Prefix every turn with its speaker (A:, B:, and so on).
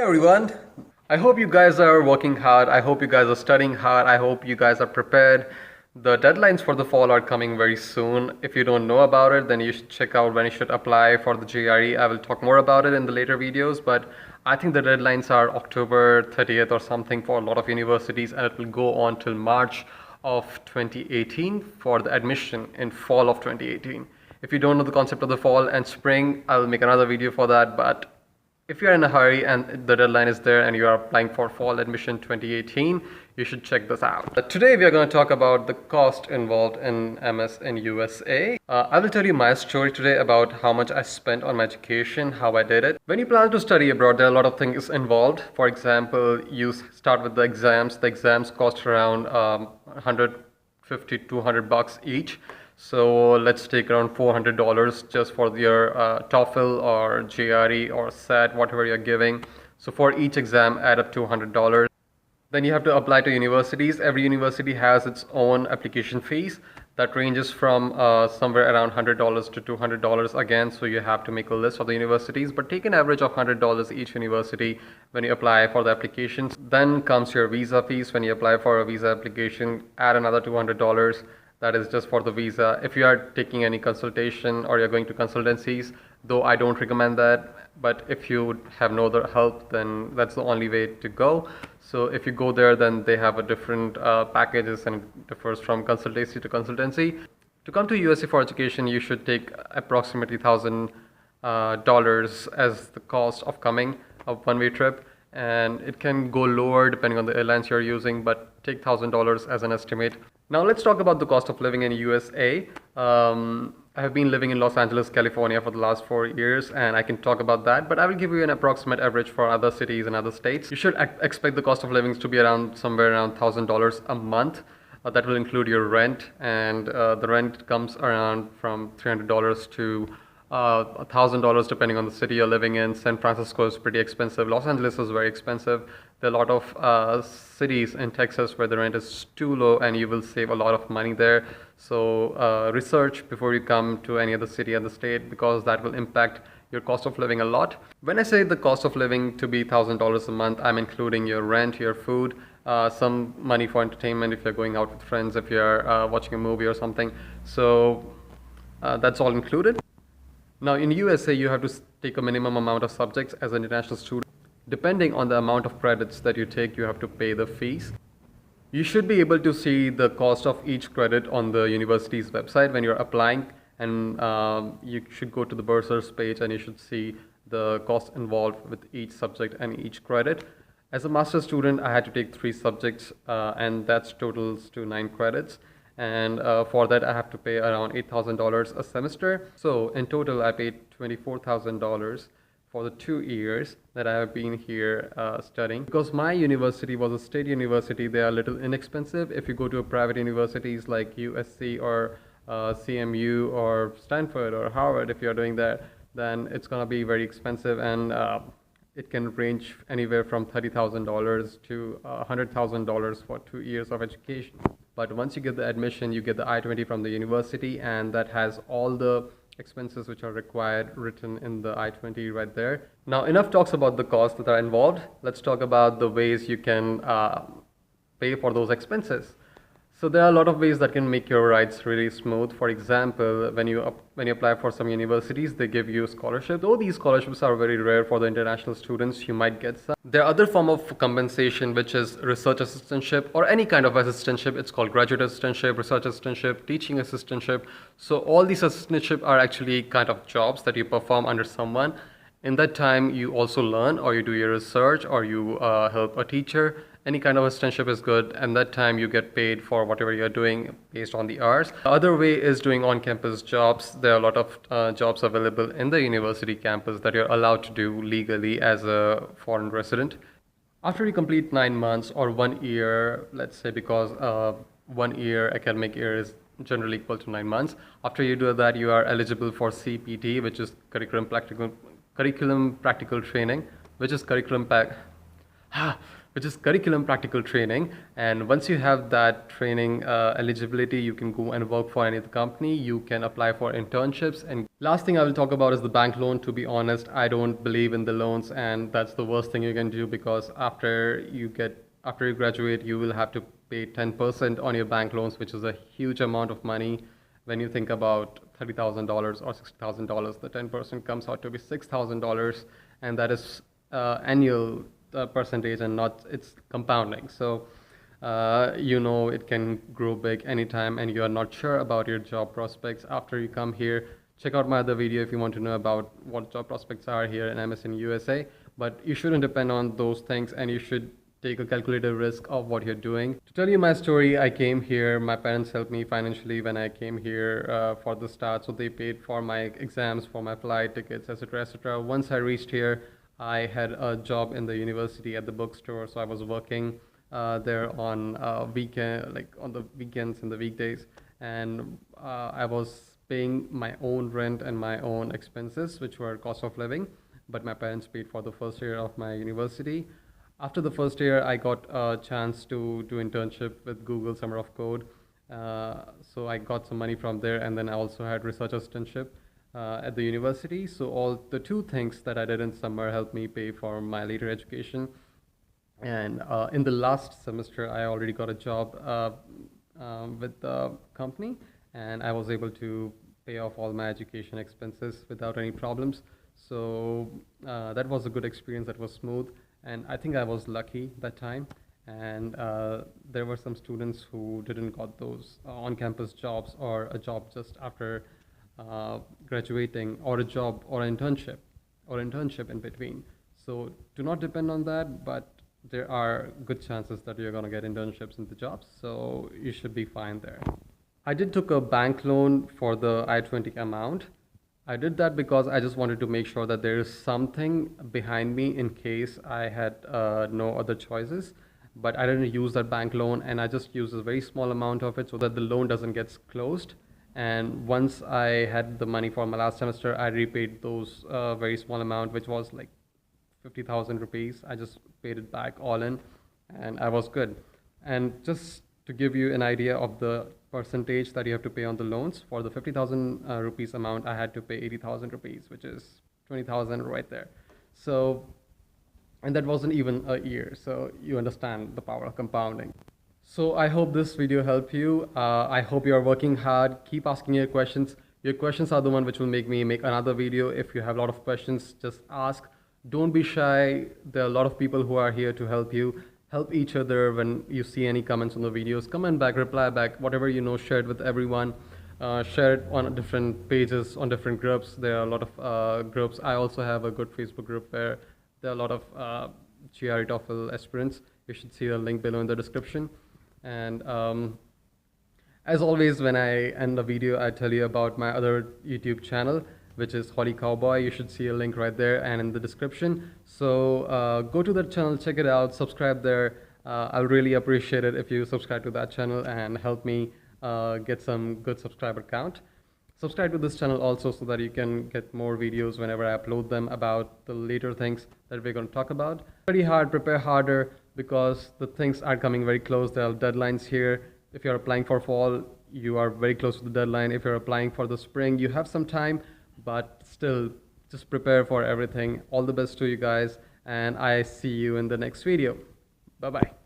A: Everyone, I hope you guys are working hard. I hope you guys are studying hard. I hope you guys are prepared. The deadlines for the fall are coming very soon. If you don't know about it, then you should check out when you should apply for the GRE. I will talk more about it in the later videos, but I think the deadlines are October 30th or something for a lot of universities, and it will go on till March of 2018 for the admission in fall of 2018. If you don't know the concept of the fall and spring, I will make another video for that, but if you're in a hurry and the deadline is there and you are applying for fall admission 2018, you should check this out. Today we are going to talk about the cost involved in MS in USA. I will tell you my story today about how much I spent on my education, how I did it. When you plan to study abroad, there are a lot of things involved. For example, you start with the exams. The exams cost around 150 to 200 bucks each. So let's take around $400 just for your TOEFL or GRE or SAT, whatever you're giving. So for each exam, add up $200. Then you have to apply to universities. Every university has its own application fees that ranges from somewhere around $100 to $200 again. So you have to make a list of the universities, but take an average of $100 each university when you apply for the applications. Then comes your visa fees. When you apply for a visa application, add another $200. That is just for the visa. If you are taking any consultation or you're going to consultancies, though I don't recommend that, but if you have no other help, then that's the only way to go. So if you go there, then they have a different packages, and it differs from consultancy to consultancy. To come to USA for education, you should take approximately $1,000 as the cost of coming a one-way trip, and it can go lower depending on the airlines you're using, but take $1,000 as an estimate. Now let's talk about the cost of living in USA. I have been living in Los Angeles, California for the last 4 years, and I can talk about that, but I will give you an approximate average for other cities and other states. You should expect the cost of living to be around somewhere around $1,000 a month. That will include your rent, and the rent comes around from $300 to $1,000 depending on the city you're living in. San Francisco is pretty expensive. Los Angeles is very expensive. There are a lot of cities in Texas where the rent is too low and you will save a lot of money there. So research before you come to any other city in the state, because that will impact your cost of living a lot. When I say the cost of living to be $1,000 a month, I'm including your rent, your food, some money for entertainment if you're going out with friends, if you're watching a movie or something. So that's all included. Now in USA, you have to take a minimum amount of subjects as an international student. Depending on the amount of credits that you take, you have to pay the fees. You should be able to see the cost of each credit on the university's website when you're applying, and you should go to the bursars page and you should see the cost involved with each subject and each credit. As a master's student, I had to take 3 subjects and that totals to 9 credits. And for that, I have to pay around $8,000 a semester. So in total, I paid $24,000 for the 2 years that I have been here studying. Because my university was a state university, they are a little inexpensive. If you go to a private universities like USC or CMU or Stanford or Harvard, if you're doing that, then it's going to be very expensive, and it can range anywhere from $30,000 to $100,000 for 2 years of education. But once you get the admission, you get the I-20 from the university, and that has all the expenses which are required written in the I-20 right there. Now enough talks about the costs that are involved. Let's talk about the ways you can pay for those expenses. So there are a lot of ways that can make your rides really smooth. For example, when you apply for some universities, they give you scholarships. Though these scholarships are very rare for the international students, you might get some. There are other form of compensation, which is research assistantship or any kind of assistantship. It's called graduate assistantship, research assistantship, teaching assistantship. So all these assistantship are actually kind of jobs that you perform under someone. In that time, you also learn, or you do your research, or you help a teacher. Any kind of assistantship is good, and that time you get paid for whatever you're doing based on the hours. The other way is doing on-campus jobs. There are a lot of jobs available in the university campus that you're allowed to do legally as a foreign resident. After you complete 9 months or 1 year, let's say, because 1 year academic year is generally equal to 9 months. After you do that, you are eligible for CPT, which is curriculum practical training, which is which is curriculum practical training. And once you have that training eligibility, you can go and work for any other company. You can apply for internships. And last thing I will talk about is the bank loan. To be honest, I don't believe in the loans, and that's the worst thing you can do, because after you graduate, you will have to pay 10% on your bank loans, which is a huge amount of money. When you think about $30,000 or $60,000, the 10% comes out to be $6,000, and that is annual percentage, and not it's compounding. So it can grow big anytime, and you are not sure about your job prospects after you come here. Check out my other video if you want to know about what job prospects are here in MSN USA. But you shouldn't depend on those things, and you should take a calculated risk of what you're doing. To tell you my story, I came here, my parents helped me financially when I came here for the start. So they paid for my exams, for my flight tickets, etc., etc. Once I reached here, I had a job in the university at the bookstore. So I was working there on weekend, like on the weekends and the weekdays. And I was paying my own rent and my own expenses, which were cost of living. But my parents paid for the first year of my university. After the first year, I got a chance to do internship with Google Summer of Code. So I got some money from there, and then I also had research assistantship at the university. So all the two things that I did in summer helped me pay for my later education. And in the last semester, I already got a job with the company, and I was able to pay off all my education expenses without any problems. So that was a good experience. That was smooth. And I think I was lucky that time. And there were some students who didn't got those on-campus jobs, or a job just after graduating, or a job or internship in between. So do not depend on that, but there are good chances that you're going to get internships in the jobs. So you should be fine there. I did took a bank loan for the I-20 amount. I did that because I just wanted to make sure that there is something behind me in case I had no other choices. But I didn't use that bank loan, and I just used a very small amount of it so that the loan doesn't get closed. And once I had the money for my last semester, I repaid those very small amount, which was like 50,000 rupees. I just paid it back all in, and I was good. And just to give you an idea of the percentage that you have to pay on the loans, for the 50,000 rupees amount, I had to pay 80,000 rupees, which is 20,000 right there. So, and that wasn't even a year. So you understand the power of compounding. So I hope this video helped you. I hope you are working hard. Keep asking your questions. Your questions are the one which will make me make another video. If you have a lot of questions, just ask. Don't be shy. There are a lot of people who are here to help you. Help each other. When you see any comments on the videos, comment back, reply back, whatever you know, share it with everyone. Share it on different pages, on different groups. There are a lot of groups. I also have a good Facebook group where there are a lot of GRE TOEFL aspirants. You should see the link below in the description. And as always, when I end the video, I tell you about my other YouTube channel, which is Holly Cowboy. You should see a link right there and in the description. So go to that channel, check it out, subscribe there. I'll really appreciate it if you subscribe to that channel and help me get some good subscriber count. Subscribe to this channel also so that you can get more videos whenever I upload them about the later things that we're going to talk about. Study hard, prepare harder, because the things are coming very close. There are deadlines here. If you're applying for fall, you are very close to the deadline. If you're applying for the spring, you have some time, but still just prepare for everything. All the best to you guys, and I see you in the next video. Bye-bye.